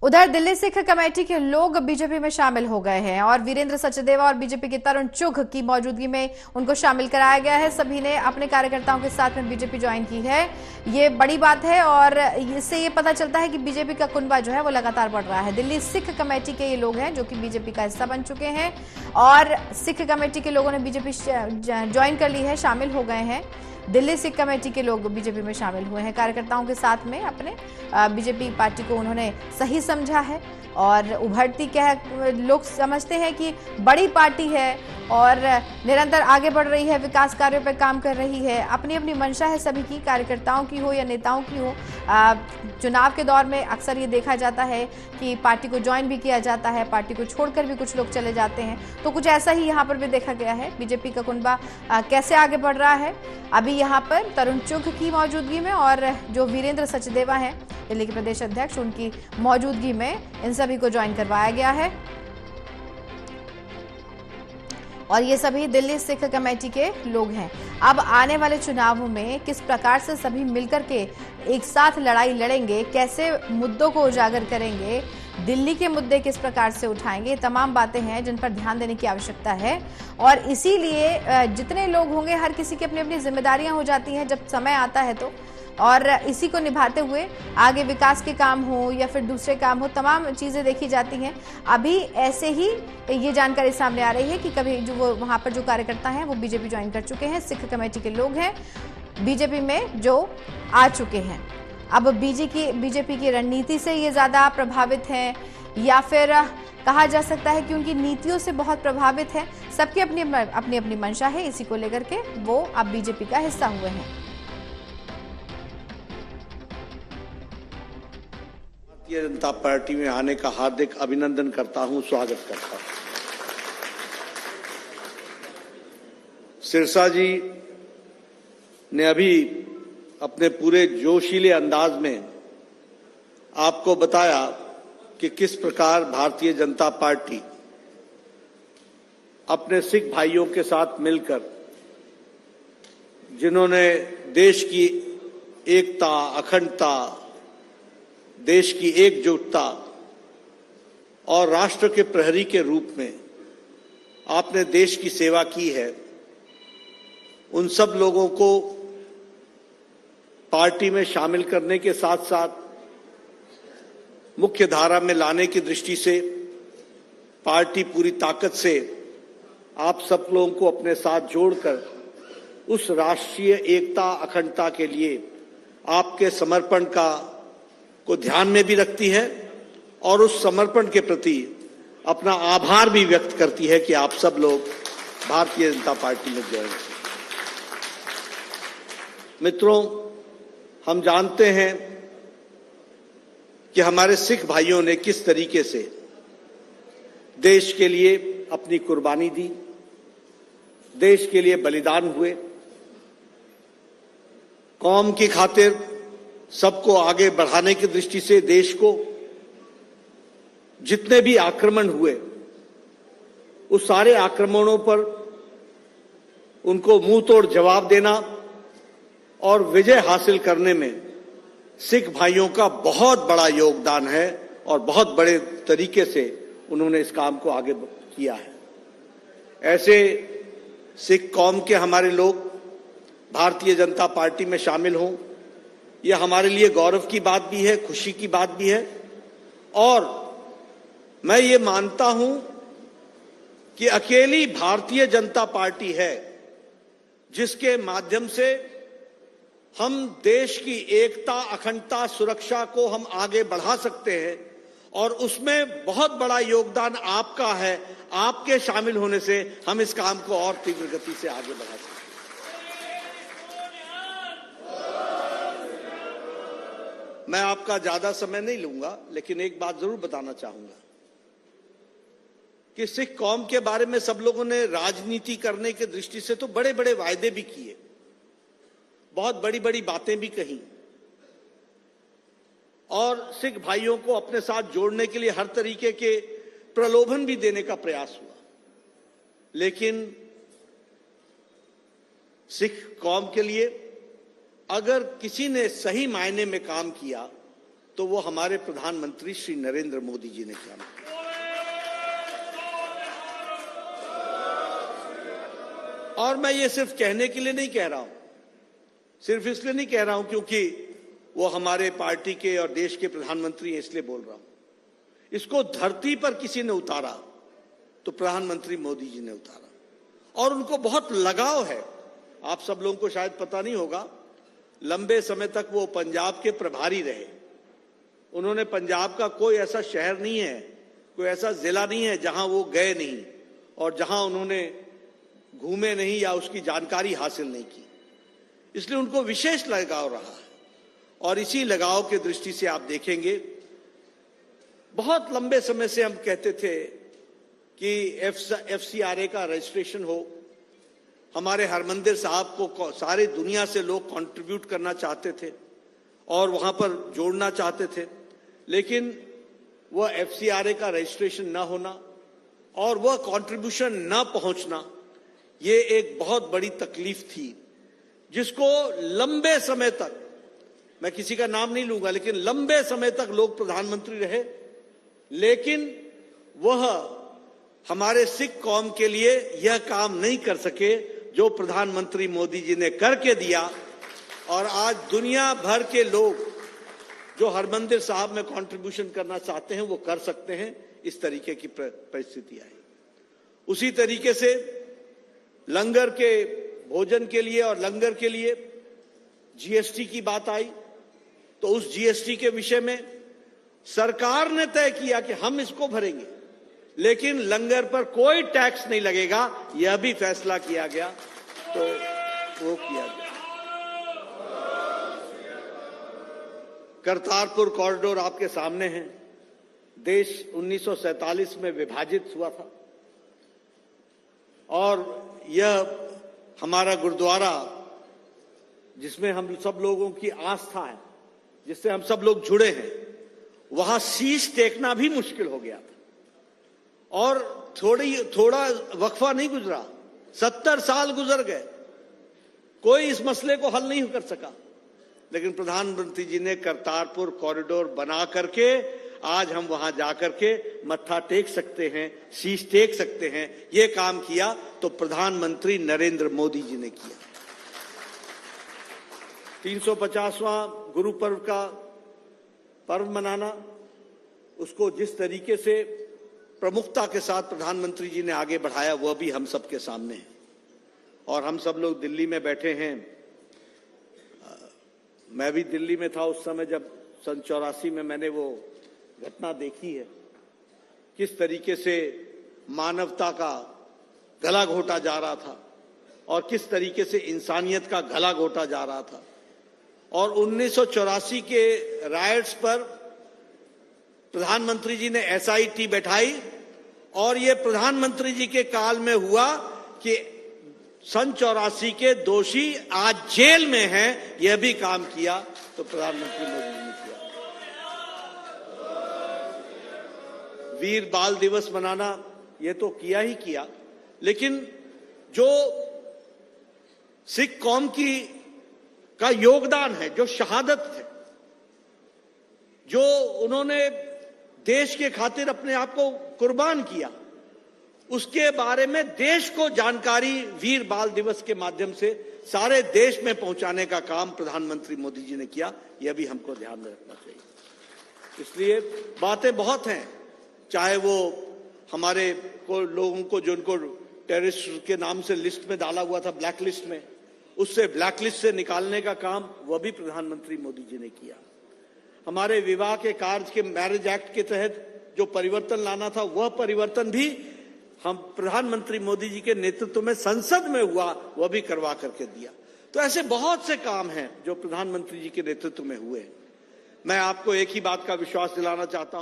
उधर दिल्ली सिख कमेटी के लोग बीजेपी में शामिल हो गए हैं और वीरेंद्र सचदेवा और बीजेपी के तरुण चुघ की मौजूदगी में उनको शामिल कराया गया है। सभी ने अपने कार्यकर्ताओं के साथ में बीजेपी ज्वाइन की है। ये बड़ी बात है और इससे ये पता चलता है कि बीजेपी का कुनबा जो है वो लगातार बढ़ रहा है। दिल्ली सिख कमेटी के ये लोग हैं जो कि बीजेपी का हिस्सा बन चुके हैं और सिख कमेटी के लोगों ने बीजेपी ज्वाइन कर ली है, शामिल हो गए हैं। दिल्ली सिख कमेटी के लोग बीजेपी में शामिल हुए हैं। कार्यकर्ताओं के साथ में अपने बीजेपी पार्टी को उन्होंने सही समझा है और उभरती क्या लोग समझते हैं कि बड़ी पार्टी है और निरंतर आगे बढ़ रही है, विकास कार्यों पर काम कर रही है। अपनी अपनी मंशा है सभी की, कार्यकर्ताओं की हो या नेताओं की हो। चुनाव के दौर में अक्सर ये देखा जाता है कि पार्टी को ज्वाइन भी किया जाता है, पार्टी को छोड़कर भी कुछ लोग चले जाते हैं। तो कुछ ऐसा ही यहाँ पर भी देखा गया है। बीजेपी का कुनबा कैसे आगे बढ़ रहा है, अभी यहाँ पर तरुण चुघ की मौजूदगी में और जो वीरेंद्र सचदेवा हैं दिल्ली के प्रदेश अध्यक्ष, उनकी मौजूदगी में इन सभी को ज्वाइन करवाया गया है और ये सभी दिल्ली सिख कमेटी के लोग हैं। अब आने वाले चुनावों में किस प्रकार से सभी मिलकर के एक साथ लड़ाई लड़ेंगे, कैसे मुद्दों को उजागर करेंगे, दिल्ली के मुद्दे किस प्रकार से उठाएंगे, तमाम बातें हैं जिन पर ध्यान देने की आवश्यकता है। और इसीलिए जितने लोग होंगे हर किसी की अपनी अपनी जिम्मेदारियां हो जाती हैं जब समय आता है तो, और इसी को निभाते हुए आगे विकास के काम हो या फिर दूसरे काम हो, तमाम चीजें देखी जाती हैं। अभी ऐसे ही ये जानकारी सामने आ रही है कि कभी जो वो वहां पर जो कार्यकर्ता हैं वो बीजेपी ज्वाइन कर चुके हैं, सिख कमेटी के लोग हैं बीजेपी में जो आ चुके हैं। अब बीजेपी की रणनीति से ये ज्यादा प्रभावित हैं या फिर कहा जा सकता है कि उनकी नीतियों से बहुत प्रभावित है। सबकी अपनी अपनी मंशा है, इसी को लेकर के वो अब बीजेपी का हिस्सा हुए हैं। भारतीय जनता पार्टी में आने का हार्दिक अभिनंदन करता हूं, स्वागत करता हूं। सिरसा जी ने अभी अपने पूरे जोशीले अंदाज में आपको बताया कि किस प्रकार भारतीय जनता पार्टी अपने सिख भाइयों के साथ मिलकर, जिन्होंने देश की एकता, अखंडता, देश की एकजुटता और राष्ट्र के प्रहरी के रूप में आपने देश की सेवा की है, उन सब लोगों को पार्टी में शामिल करने के साथ साथ मुख्य धारा में लाने की दृष्टि से पार्टी पूरी ताकत से आप सब लोगों को अपने साथ जोड़कर उस राष्ट्रीय एकता, अखंडता के लिए आपके समर्पण को ध्यान में भी रखती है और उस समर्पण के प्रति अपना आभार भी व्यक्त करती है कि आप सब लोग भारतीय जनता पार्टी में ज्वाइन। मित्रों, हम जानते हैं कि हमारे सिख भाइयों ने किस तरीके से देश के लिए अपनी कुर्बानी दी, देश के लिए बलिदान हुए, कौम की खातिर सबको आगे बढ़ाने की दृष्टि से देश को जितने भी आक्रमण हुए उस सारे आक्रमणों पर उनको मुंह तोड़ जवाब देना और विजय हासिल करने में सिख भाइयों का बहुत बड़ा योगदान है और बहुत बड़े तरीके से उन्होंने इस काम को आगे किया है। ऐसे सिख कौम के हमारे लोग भारतीय जनता पार्टी में शामिल हों, यह हमारे लिए गौरव की बात भी है, खुशी की बात भी है। और मैं ये मानता हूं कि अकेली भारतीय जनता पार्टी है जिसके माध्यम से हम देश की एकता, अखंडता, सुरक्षा को हम आगे बढ़ा सकते हैं और उसमें बहुत बड़ा योगदान आपका है। आपके शामिल होने से हम इस काम को और तीव्र गति से आगे बढ़ा सकते हैं। मैं आपका ज्यादा समय नहीं लूंगा, लेकिन एक बात जरूर बताना चाहूंगा कि सिख कौम के बारे में सब लोगों ने राजनीति करने की दृष्टि से तो बड़े बड़े वायदे भी किए, बहुत बड़ी बड़ी बातें भी कही और सिख भाइयों को अपने साथ जोड़ने के लिए हर तरीके के प्रलोभन भी देने का प्रयास हुआ। लेकिन सिख कौम के लिए अगर किसी ने सही मायने में काम किया तो वो हमारे प्रधानमंत्री श्री नरेंद्र मोदी जी ने किया। और मैं ये सिर्फ कहने के लिए नहीं कह रहा हूं, सिर्फ इसलिए नहीं कह रहा हूं क्योंकि वो हमारे पार्टी के और देश के प्रधानमंत्री हैं इसलिए बोल रहा हूं। इसको धरती पर किसी ने उतारा तो प्रधानमंत्री मोदी जी ने उतारा और उनको बहुत लगाव है। आप सब लोगों को शायद पता नहीं होगा, लंबे समय तक वो पंजाब के प्रभारी रहे। उन्होंने पंजाब का कोई ऐसा शहर नहीं है, कोई ऐसा जिला नहीं है जहां वो गए नहीं और जहां उन्होंने घूमे नहीं या उसकी जानकारी हासिल नहीं की। इसलिए उनको विशेष लगाव रहा है और इसी लगाव के दृष्टि से आप देखेंगे बहुत लंबे समय से हम कहते थे कि एफसीआरए का रजिस्ट्रेशन हो। हमारे हरमंदिर साहब को सारे दुनिया से लोग कंट्रीब्यूट करना चाहते थे और वहां पर जोड़ना चाहते थे, लेकिन वह एफसीआरए का रजिस्ट्रेशन ना होना और वह कंट्रीब्यूशन ना पहुंचना, ये एक बहुत बड़ी तकलीफ थी जिसको लंबे समय तक, मैं किसी का नाम नहीं लूंगा, लेकिन लंबे समय तक लोग प्रधानमंत्री रहे, लेकिन वह हमारे सिख कौम के लिए यह काम नहीं कर सके जो प्रधानमंत्री मोदी जी ने करके दिया। और आज दुनिया भर के लोग जो हरमंदिर साहब में कंट्रीब्यूशन करना चाहते हैं वो कर सकते हैं। इस तरीके की परिस्थिति आई। उसी तरीके से लंगर के भोजन के लिए और लंगर के लिए जीएसटी की बात आई तो उस जीएसटी के विषय में सरकार ने तय किया कि हम इसको भरेंगे, लेकिन लंगर पर कोई टैक्स नहीं लगेगा, यह भी फैसला किया गया। तो वो किया गया। करतारपुर कॉरिडोर आपके सामने है। देश 1947 में विभाजित हुआ था और यह हमारा गुरुद्वारा जिसमें हम सब लोगों की आस्था है, जिससे हम सब लोग जुड़े हैं, वहां शीश टेकना भी मुश्किल हो गया था और थोड़ा वक्फा नहीं गुजरा, 70 साल गुजर गए, कोई इस मसले को हल नहीं कर सका। लेकिन प्रधानमंत्री जी ने करतारपुर कॉरिडोर बना करके आज हम वहां जाकर के मत्था टेक सकते हैं, शीश टेक सकते हैं। ये काम किया तो प्रधानमंत्री नरेंद्र मोदी जी ने किया। 350वां गुरु पर्व का पर्व मनाना, उसको जिस तरीके से प्रमुखता के साथ प्रधानमंत्री जी ने आगे बढ़ाया वह भी हम सबके सामने है। और हम सब लोग दिल्ली में बैठे हैं, मैं भी दिल्ली में था उस समय जब सन 84 में मैंने वो घटना देखी है, किस तरीके से मानवता का गला घोटा जा रहा था और किस तरीके से इंसानियत का गला घोटा जा रहा था। और 1984 के रायट्स पर प्रधानमंत्री जी ने एसआईटी बैठाई और ये प्रधानमंत्री जी के काल में हुआ कि सन 84 के दोषी आज जेल में हैं। यह भी काम किया तो प्रधानमंत्री मोदी जी ने किया। वीर बाल दिवस मनाना यह तो किया ही किया, लेकिन जो सिख कौम का योगदान है, जो शहादत है, जो उन्होंने देश के खातिर अपने आप को कुर्बान किया, उसके बारे में देश को जानकारी वीर बाल दिवस के माध्यम से सारे देश में पहुंचाने का काम प्रधानमंत्री मोदी जी ने किया। यह भी हमको ध्यान में रखना चाहिए। इसलिए बातें बहुत हैं, चाहे वो हमारे लोगों को जिनको टेररिस्ट के नाम से लिस्ट में डाला हुआ था, ब्लैक लिस्ट में, उससे ब्लैक लिस्ट से निकालने का काम वह भी प्रधानमंत्री मोदी जी ने किया। हमारे विवाह के कार्य के मैरिज एक्ट के तहत जो परिवर्तन लाना था वह परिवर्तन भी हम प्रधानमंत्री मोदी जी के नेतृत्व में संसद में हुआ, वह भी करवा करके दिया। तो ऐसे बहुत से काम हैं जो प्रधानमंत्री जी के नेतृत्व में हुए। मैं आपको एक ही बात का विश्वास दिलाना चाहता हूं।